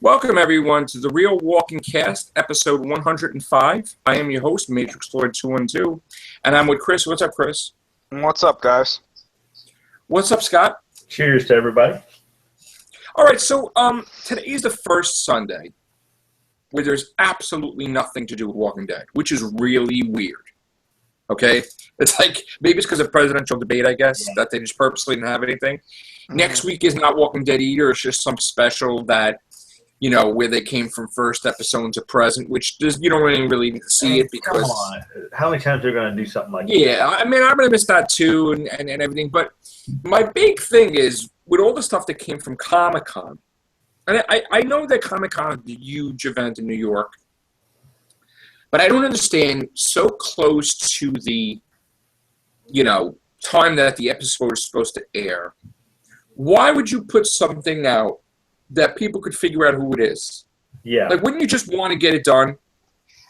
Welcome, everyone, to the Real Walking Cast, episode 105. I am your host, Matrix Lord 212, and I'm with Chris. What's up, Chris? What's up, guys? What's up, Scott? Cheers to everybody. All right, so today is the first Sunday where there's absolutely nothing to do with Walking Dead, which is really weird. Okay? It's like, maybe it's because of presidential debate, I guess, that they just purposely didn't have anything. Mm-hmm. Next week is not Walking Dead either. It's just some special that, you know, where they came from first episode to present, which you don't really need to see it because... Come on. How many times are they going to do something like that? Yeah, I mean, I'm going to miss that too and everything. But my big thing is, with all the stuff that came from Comic-Con, and I know that Comic-Con is a huge event in New York, but I don't understand, so close to the, you know, time that the episode is supposed to air, why would you put something out that people could figure out who it is? Yeah. Like, wouldn't you just want to get it done?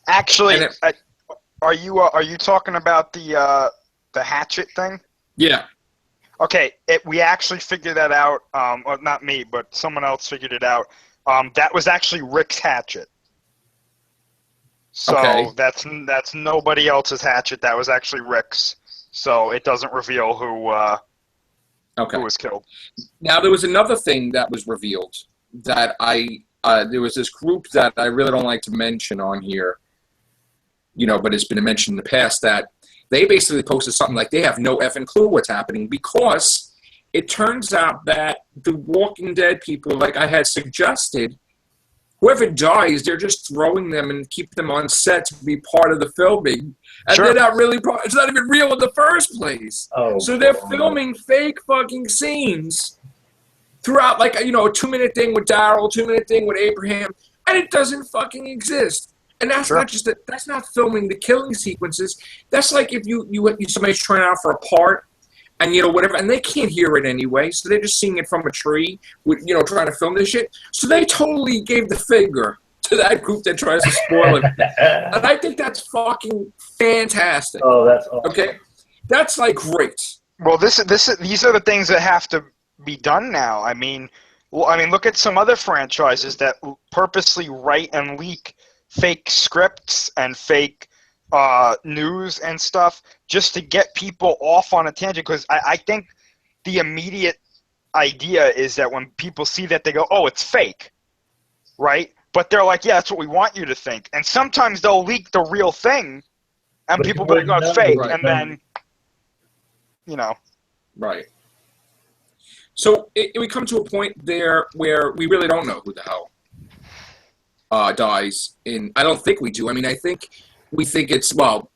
Actually, are you talking about the hatchet thing? Yeah. Okay, we actually figured that out. Well, not me, but someone else figured it out. That was actually Rick's hatchet. So okay. that's nobody else's hatchet. That was actually Rick's. So it doesn't reveal who was killed. Now, there was another thing that was revealed that there was this group that I really don't like to mention on here, you know, but it's been mentioned in the past, that they basically posted something like they have no effing clue what's happening, because it turns out that the Walking Dead people, like I had suggested, whoever dies, they're just throwing them and keep them on set to be part of the filming. And sure. They're not really it's not even real in the first place. Oh, so they're filming fake fucking scenes throughout, like, you know, a 2-minute thing with Daryl, 2-minute thing with Abraham, and it doesn't fucking exist. And that's not just that's not filming the killing sequences. That's like if somebody's trying out for a part, and, you know, whatever, and they can't hear it anyway, so they're just seeing it from a tree, with, you know, trying to film this shit. So they totally gave the finger to that group that tries to spoil it. And I think that's fucking fantastic. Oh, that's awesome. Okay? That's, like, great. Well, these are the things that have to be done now. I mean, look at some other franchises that purposely write and leak fake scripts and fake news and stuff just to get people off on a tangent, because I think the immediate idea is that when people see that, they go, oh, it's fake, right? But they're like, yeah, that's what we want you to think. And sometimes they'll leak the real thing, and but people will go, it's fake, right, and then, you know. Right. So we come to a point there where we really don't know who the hell dies. I don't think we do. I mean, we think it's, well,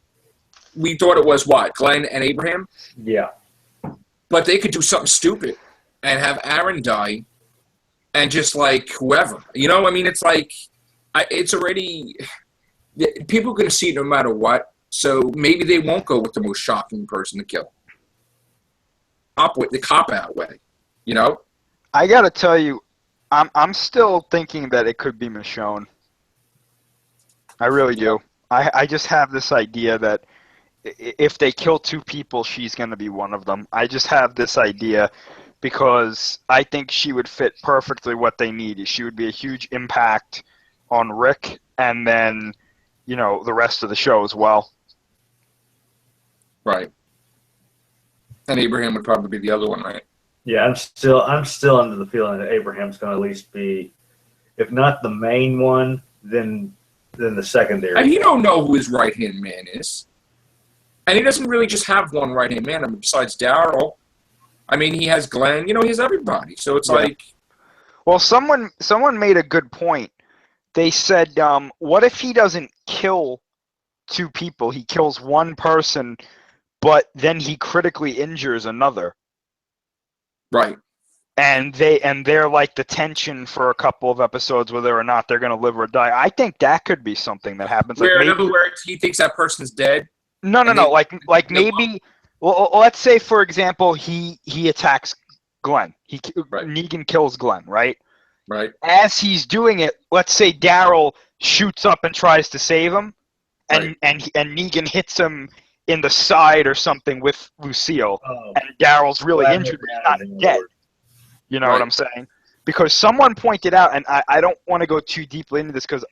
we thought it was what? Glenn and Abraham? Yeah. But they could do something stupid and have Aaron die and just, like, whoever. You know, I mean, it's like, it's already, people are going to see it no matter what, so maybe they won't go with the most shocking person to kill. The cop-out way, you know? I got to tell you, I'm still thinking that it could be Michonne. I really do. I just have this idea that if they kill 2 people, she's going to be one of them. I just have this idea because I think she would fit perfectly what they need. She would be a huge impact on Rick and then, you know, the rest of the show as well. Right. And Abraham would probably be the other one, right? Yeah, I'm still under the feeling that Abraham's going to at least be, if not the main one, then the secondary. And you don't know who his right-hand man is. And he doesn't really just have one right-hand man. I mean, besides Daryl, I mean, he has Glenn. You know, he has everybody. So it's like... Well, someone made a good point. They said, what if he doesn't kill 2 people? He kills one person, but then he critically injures another. Right. And they're like the tension for a couple of episodes, whether or not they're going to live or die. I think that could be something that happens. Where, in other words, he thinks that person's dead? No. Like maybe. Well, let's say, for example, he attacks Glenn. Right. Negan kills Glenn, right? Right. As he's doing it, let's say Daryl shoots up and tries to save him, and Negan hits him in the side or something with Lucille, and Daryl's really injured, but he's not dead. You know what I'm saying? because someone pointed out, and I don't want to go too deeply into this because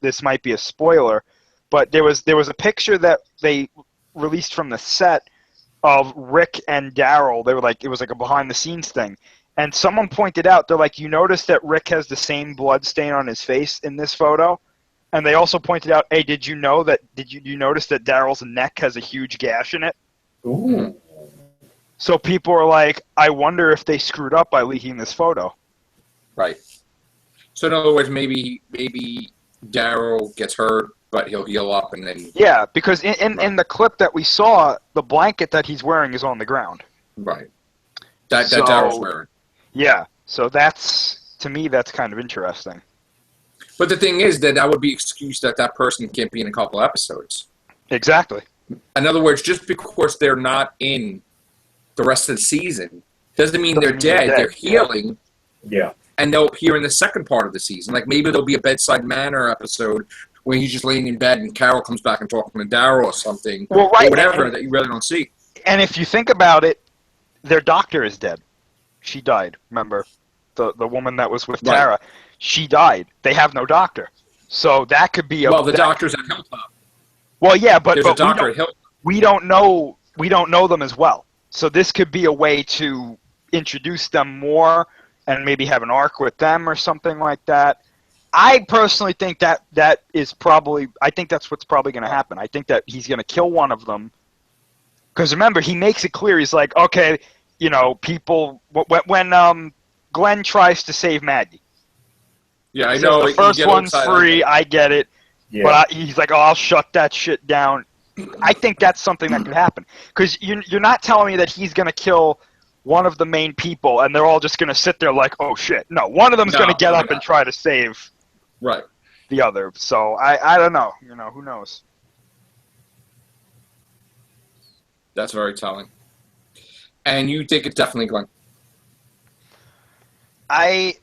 this might be a spoiler, but there was a picture that they released from the set of Rick and Daryl. They were like, it was like a behind the scenes thing, and someone pointed out, they're like, you notice that Rick has the same blood stain on his face in this photo, and they also pointed out, hey, did you notice that Daryl's neck has a huge gash in it? Ooh. So people are like, I wonder if they screwed up by leaking this photo. Right. So in other words, maybe Daryl gets hurt, but he'll heal up and then... Yeah, because in the clip that we saw, the blanket that he's wearing is on the ground. Right. That Daryl's wearing. Yeah. So to me, that's kind of interesting. But the thing is that would be excuse that person can't be in a couple episodes. Exactly. In other words, just because they're not in the rest of the season doesn't mean they're dead. They're healing. Yeah. And they'll appear in the second part of the season. Like maybe there'll be a Bedside Manor episode where he's just laying in bed and Carol comes back and talking to Daryl or something. Well, right. Or whatever that you really don't see. And if you think about it, their doctor is dead. She died, remember? The woman that was with Tara. She died. They have no doctor. So that could be the doctor's at Hilltop. Well, yeah, but there's a doctor at Hilltop. We don't know them as well. So this could be a way to introduce them more and maybe have an arc with them or something like that. I personally think that is probably... I think that's what's probably going to happen. I think that he's going to kill one of them. Because remember, he makes it clear. He's like, okay, people... When Glenn tries to save Maggie. Yeah, I know. The first one's free, I get it. Yeah. But he's like, oh, I'll shut that shit down. I think that's something that could happen. Because you're not telling me that he's going to kill one of the main people and they're all just going to sit there like, oh, shit. No, one of them's going to get up and try to save the other. So I don't know. Who knows? That's very telling. And you think it's definitely Glenn? I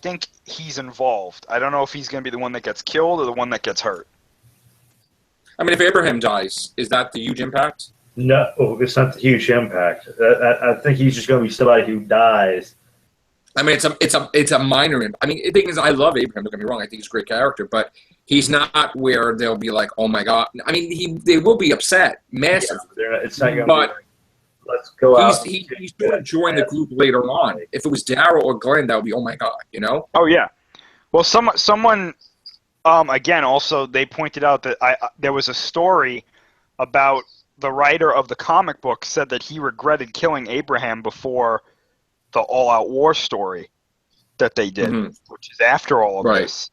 think he's involved. I don't know if he's going to be the one that gets killed or the one that gets hurt. I mean, if Abraham dies, is that the huge impact? No, it's not the huge impact. I think he's just going to be somebody who dies. I mean, it's a minor impact. I mean, the thing is, I love Abraham. Don't get me wrong. I think he's a great character, but he's not where they'll be like, oh my god. I mean, they will be upset, massive. Yeah, it's not going to be like, let's go out. He's going to join the group later on. If it was Daryl or Glenn, that would be, oh my god, Oh yeah. Well, someone again, also they pointed out that there was a story about the writer of the comic book said that he regretted killing Abraham before the all-out war story that they did, which is after all of this.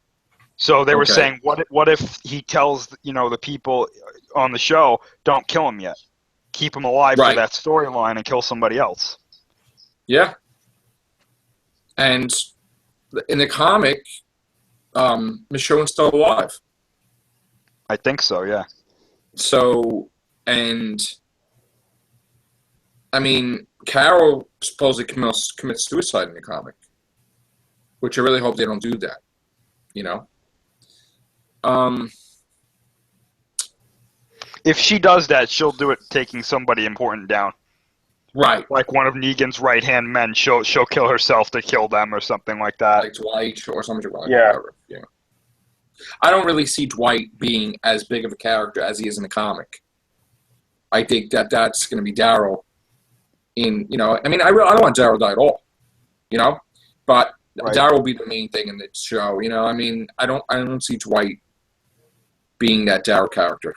So they were saying, what if he tells the people on the show, don't kill him yet, keep him alive for that storyline and kill somebody else? Yeah. And in the comic, Michonne's still alive. I think so, yeah. So, and I mean, Carol supposedly commits suicide in the comic, which I really hope they don't do that. If she does that, she'll do it taking somebody important down. Right. Like one of Negan's right-hand men, she'll kill herself to kill them or something like that. Like Dwight or something like that. Whatever. Yeah. I don't really see Dwight being as big of a character as he is in the comic. I think that's going to be Daryl. I mean, I don't want Daryl to die at all. But Daryl will be the main thing in the show. I mean, I don't see Dwight being that Daryl character.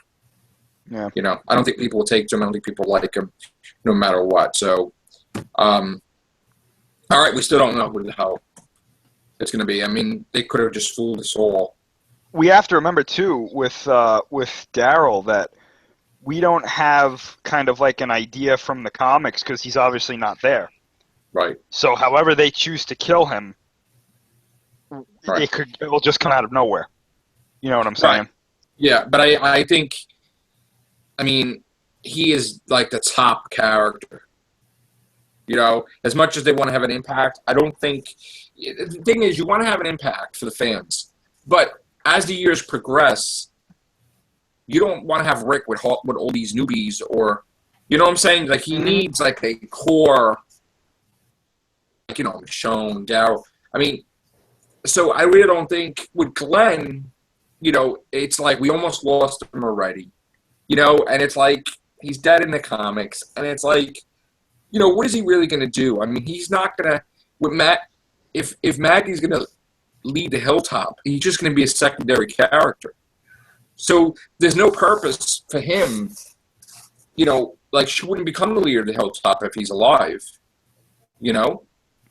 Yeah. I don't think people will take him. I don't think people like him, no matter what. So, all right, we still don't know who the hell it's going to be. I mean, they could have just fooled us all. We have to remember too with Daryl that we don't have kind of like an idea from the comics because he's obviously not there. Right. So, however they choose to kill him, it will just come out of nowhere. You know what I'm saying? Right. Yeah, but I think. I mean, he is like the top character. As much as they want to have an impact, I don't think... The thing is, you want to have an impact for the fans. But as the years progress, you don't want to have Rick with all these newbies or... You know what I'm saying? Like, he needs like a core Michonne, Daryl. I mean, so I really don't think with Glenn, it's like we almost lost him already, and it's like he's dead in the comics, and it's like, what is he really going to do? I mean, he's not going to, with Matt, if Maggie's going to lead the Hilltop, he's just going to be a secondary character. So there's no purpose for him, like she wouldn't become the leader of the Hilltop if he's alive,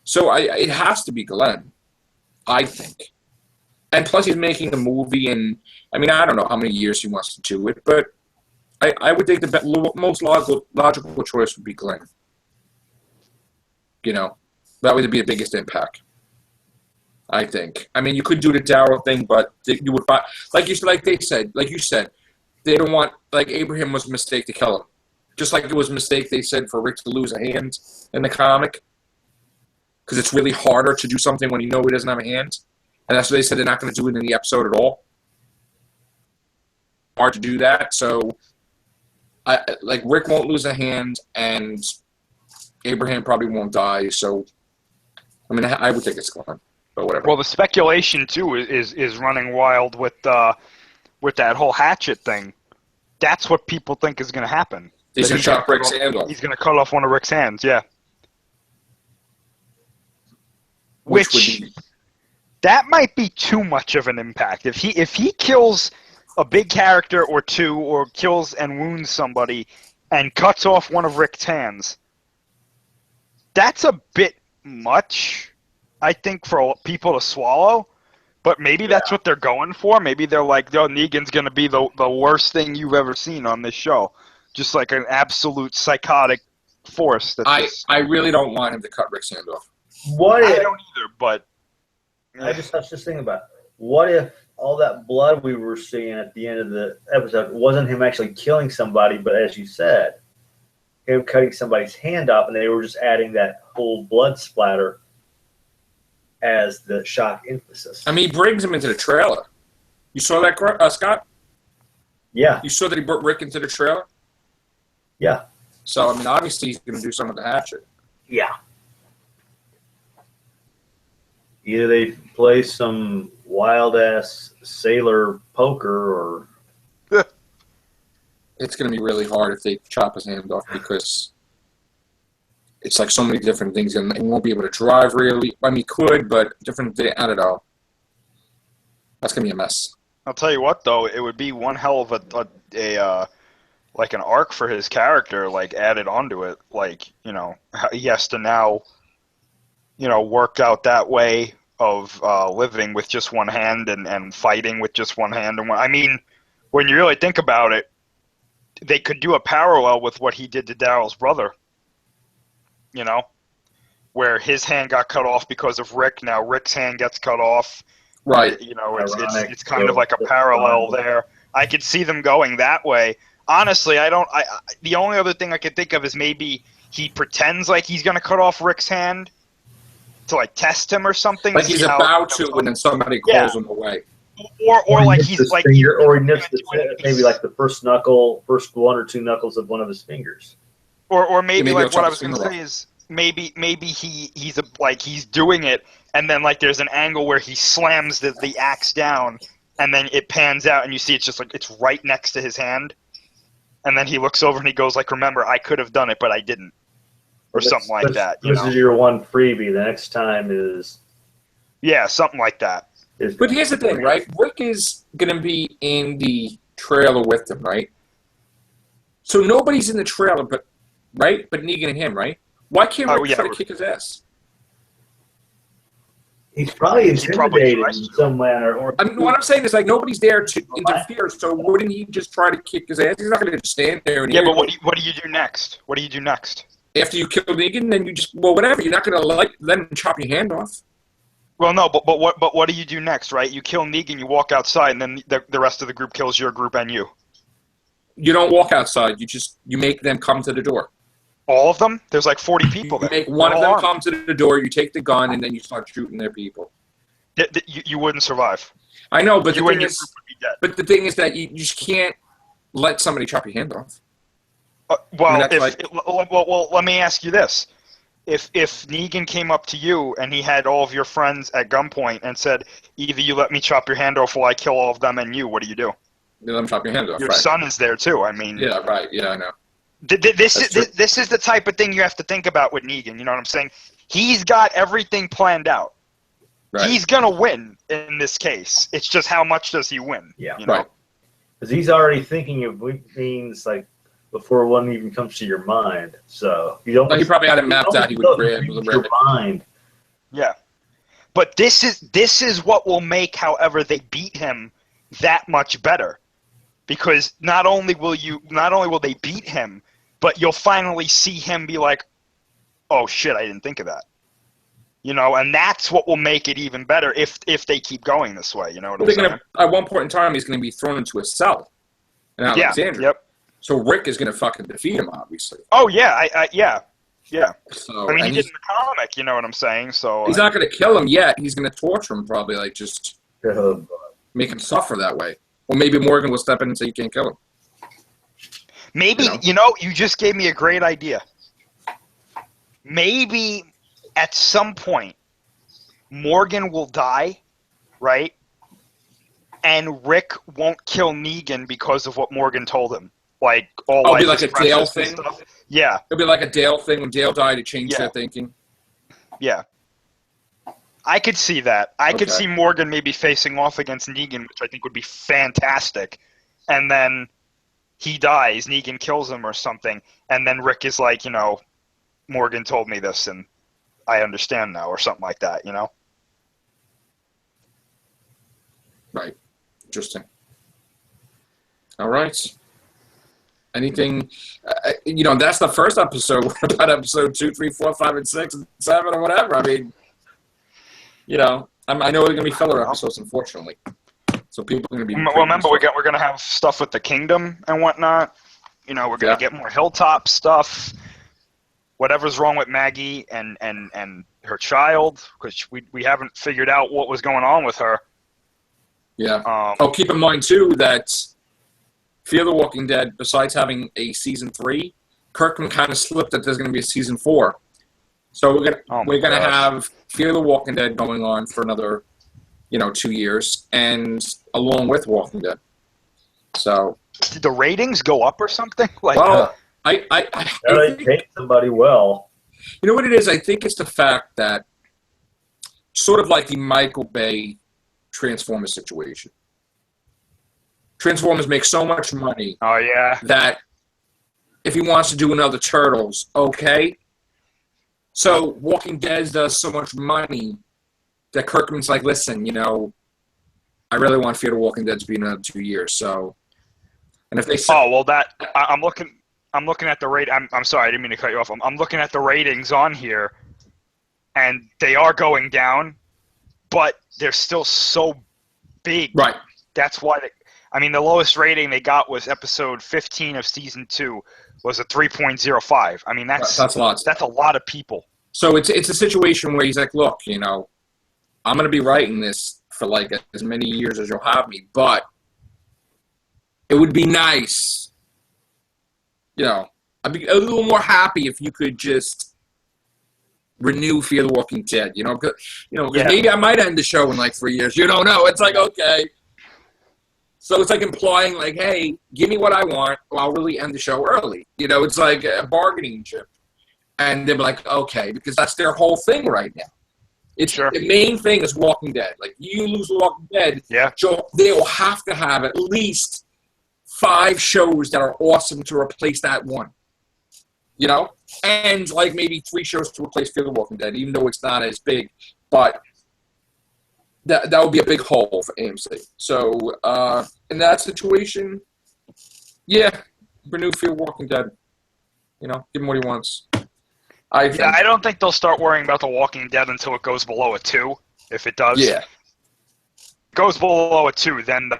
So it has to be Glenn, I think. And plus he's making a movie, and I mean, I don't know how many years he wants to do it, but I would think the most logical choice would be Glenn. That would be the biggest impact, I think. I mean, you could do the Daryl thing, but you would find, like you said, they don't want, like Abraham was a mistake to kill him. Just like it was a mistake, they said, for Rick to lose a hand in the comic. Because it's really harder to do something when you know he doesn't have a hand. And that's what they said, they're not going to do it in the episode at all. Hard to do that, so Rick won't lose a hand, and Abraham probably won't die, so I mean, I would think it's Glenn, but whatever. Well, the speculation too is running wild with that whole hatchet thing. That's what people think is going to happen. He's going to chop Rick's hand off. He's going to cut off one of Rick's hands, yeah. Which that might be too much of an impact. If he kills a big character or two, or kills and wounds somebody, and cuts off one of Rick's hands, that's a bit much, I think, for people to swallow. But maybe that's what they're going for. Maybe they're like, "Oh, Negan's going to be the worst thing you've ever seen on this show," just like an absolute psychotic force. I really don't want him to cut Rick's hand off. What if, I don't either, but I was just thinking about, what if all that blood we were seeing at the end of the episode wasn't him actually killing somebody, but as you said, him cutting somebody's hand off, and they were just adding that whole blood splatter as the shock emphasis. I mean, he brings him into the trailer. You saw that, Scott? Yeah. You saw that he brought Rick into the trailer? Yeah. So, I mean, obviously he's going to do something with the hatchet. Yeah. Either they play some wild-ass sailor poker, or... It's going to be really hard if they chop his hand off, because it's like so many different things, and he won't be able to drive really. I mean, he could, but I don't know. That's going to be a mess. I'll tell you what, though, it would be one hell of a like an arc for his character, like, added onto it. Like, he has to now, work out that way of living with just one hand and fighting with just one hand. And I mean, when you really think about it, they could do a parallel with what he did to Daryl's brother, where his hand got cut off because of Rick. Now Rick's hand gets cut off. Right. It's kind of like a parallel there. I could see them going that way. Honestly, the only other thing I could think of is maybe he pretends like he's going to cut off Rick's hand to, like, test him or something. Like he's about to, and then somebody calls him away. Or like he's like... Or he nips maybe like the first one or two knuckles of one of his fingers. Or maybe like what I was going to say is maybe he's doing it, and then like there's an angle where he slams the axe down, and then it pans out and you see it's just like it's right next to his hand, and then he looks over and he goes like, "Remember, I could have done it, but I didn't," or something like that. This is your one freebie. The next time is something like that. But here's the thing, right? Rick is going to be in the trailer with them, right? So nobody's in the trailer, but Negan and him, right? Why can't Rick try to kick his ass? He's probably intimidated in some manner. I mean, what I'm saying is, like, nobody's there to interfere, so wouldn't he just try to kick his ass? He's not going to just stand there and... Yeah, but what do you do next? What do you do next? After you kill Negan, then you just... Well, whatever. You're not going to let him chop your hand off. Well, no, but what do you do next, right? You kill Negan, you walk outside, and then the rest of the group kills your group and you. You don't walk outside. You make them come to the door. All of them? There's like 40 people there. You make one of them come to the door, you take the gun, and then you start shooting their people. You wouldn't survive. I know, but the thing is that you just can't let somebody chop your hand off. Well, let me ask you this. if Negan came up to you and he had all of your friends at gunpoint and said, either you let me chop your hand off or I kill all of them and you, what do you do? You let him chop your hand off. Your right. son is there too. I mean, yeah, right. Yeah, I know. This is the type of thing you have to think about with Negan. You know what I'm saying? He's got everything planned out. Right. He's gonna win in this case. It's just how much does he win? Yeah, you know? Right. Because he's already thinking of things like before one even comes to your mind. So you don't. Like he probably had it mapped out. He would grab your mind. Yeah, but this is what will make, however, they beat him that much better, because not only will they beat him, but you'll finally see him be like, oh shit, I didn't think of that. You know, and that's what will make it even better if they keep going this way. You know what I'm saying? At one point in time, he's going to be thrown into a cell in Alexandria. Yeah, yep. So Rick is going to fucking defeat him, obviously. Oh, yeah, yeah. So, I mean, he did in the comic, you know what I'm saying? So he's not going to kill him yet. He's going to torture him, probably, like, just make him suffer that way. Or maybe Morgan will step in and say, you can't kill him. Maybe, you just gave me a great idea. Maybe at some point, Morgan will die, right? And Rick won't kill Negan because of what Morgan told him. Like, all it'll be like a Dale thing? Stuff. Yeah. It'll be like a Dale thing. When Dale died, it changed their thinking. Yeah. I could see that. I could see Morgan maybe facing off against Negan, which I think would be fantastic. And then he dies, Negan kills him or something, and then Rick is like, Morgan told me this, and I understand now, or something like that, Right. Interesting. All right. Anything, that's the first episode. What about episode 2, 3, 4, 5, and 6, and 7, or whatever? I mean, I know they're going to be filler episodes, unfortunately. So people are going to be... Well, remember, we're going to have stuff with the Kingdom and whatnot. We're going to get more Hilltop stuff. Whatever's wrong with Maggie and her child, because we haven't figured out what was going on with her. Yeah. Keep in mind, too, that Fear the Walking Dead, besides having a Season 3, Kirkman kind of slipped that there's going to be a Season 4. So we're gonna have Fear the Walking Dead going on for another, 2 years, and along with Walking Dead. So did the ratings go up or something? They paid somebody well. You know what it is? I think it's the fact that sort of like the Michael Bay Transformers situation. Transformers make so much money. Oh yeah. That if he wants to do another Turtles, okay. So Walking Dead does so much money that Kirkman's like, listen, I really want Fear the Walking Dead to be another 2 years. So, and if they say, I'm looking at the rate. I'm sorry, I didn't mean to cut you off. I'm looking at the ratings on here, and they are going down, but they're still so big. Right. That's why. The lowest rating they got was episode 15 of season 2 was a 3.05. I mean, that's lots. That's a lot of people. So it's a situation where he's like, look, I'm going to be writing this for like as many years as you'll have me, but it would be nice. I'd be a little more happy if you could just renew Fear the Walking Dead. Because maybe I might end the show in like 3 years. You don't know. It's like, okay. So it's like implying like, hey, give me what I want, or I'll really end the show early. It's like a bargaining chip. And they're like, okay, because that's their whole thing right now. It's sure. The main thing is Walking Dead. Like, you lose Walking Dead, they will have to have at least 5 shows that are awesome to replace that one. And like maybe 3 shows to replace Fear the Walking Dead, even though it's not as big. But that would be a big hole for AMC. So in that situation, renew Fear the Walking Dead. Give him what he wants. I don't think they'll start worrying about The Walking Dead until it goes below a 2. If it does, goes below a 2, then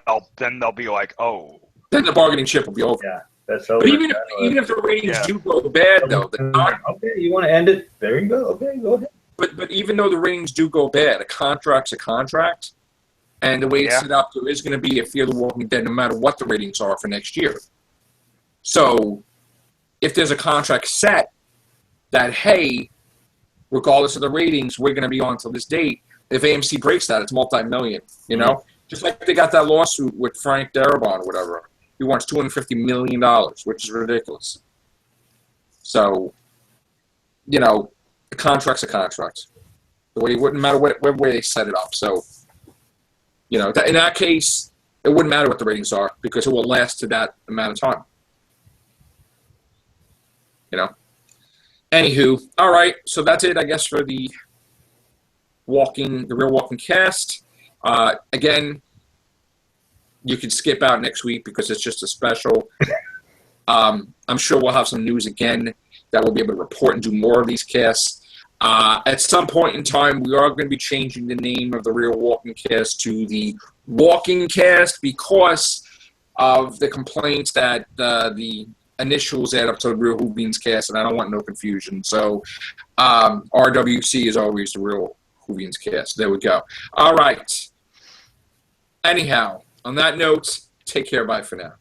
they'll be like, oh. Then the bargaining chip will be over. Yeah, that's over. But even if the ratings do go bad, though, okay, you want to end it? There you go. Okay, go ahead. But even though the ratings do go bad, a contract's a contract, and the way it's set up, there is going to be a Fear the Walking Dead no matter what the ratings are for next year. So if there's a contract set that, hey, regardless of the ratings, we're going to be on till this date. If AMC breaks that, it's multi-million, you know? Just like they got that lawsuit with Frank Darabont or whatever. He wants $250 million, which is ridiculous. So, you know, a contract's a contract. The way it wouldn't matter what way they set it up. So, you know, in that case, it wouldn't matter what the ratings are because it will last to that amount of time. You know? Anywho, all right. So that's it, I guess, for the Real Walking cast. Again, you can skip out next week because it's just a special. I'm sure we'll have some news again that we'll be able to report and do more of these casts. At some point in time, we are going to be changing the name of the Real Walking cast to the Walking cast because of the complaints that the initials add up to the Real Who Beans cast, and I don't want no confusion. So RWC is always the Real Who Beans cast. There we go. All right. Anyhow, on that note, take care. Bye for now.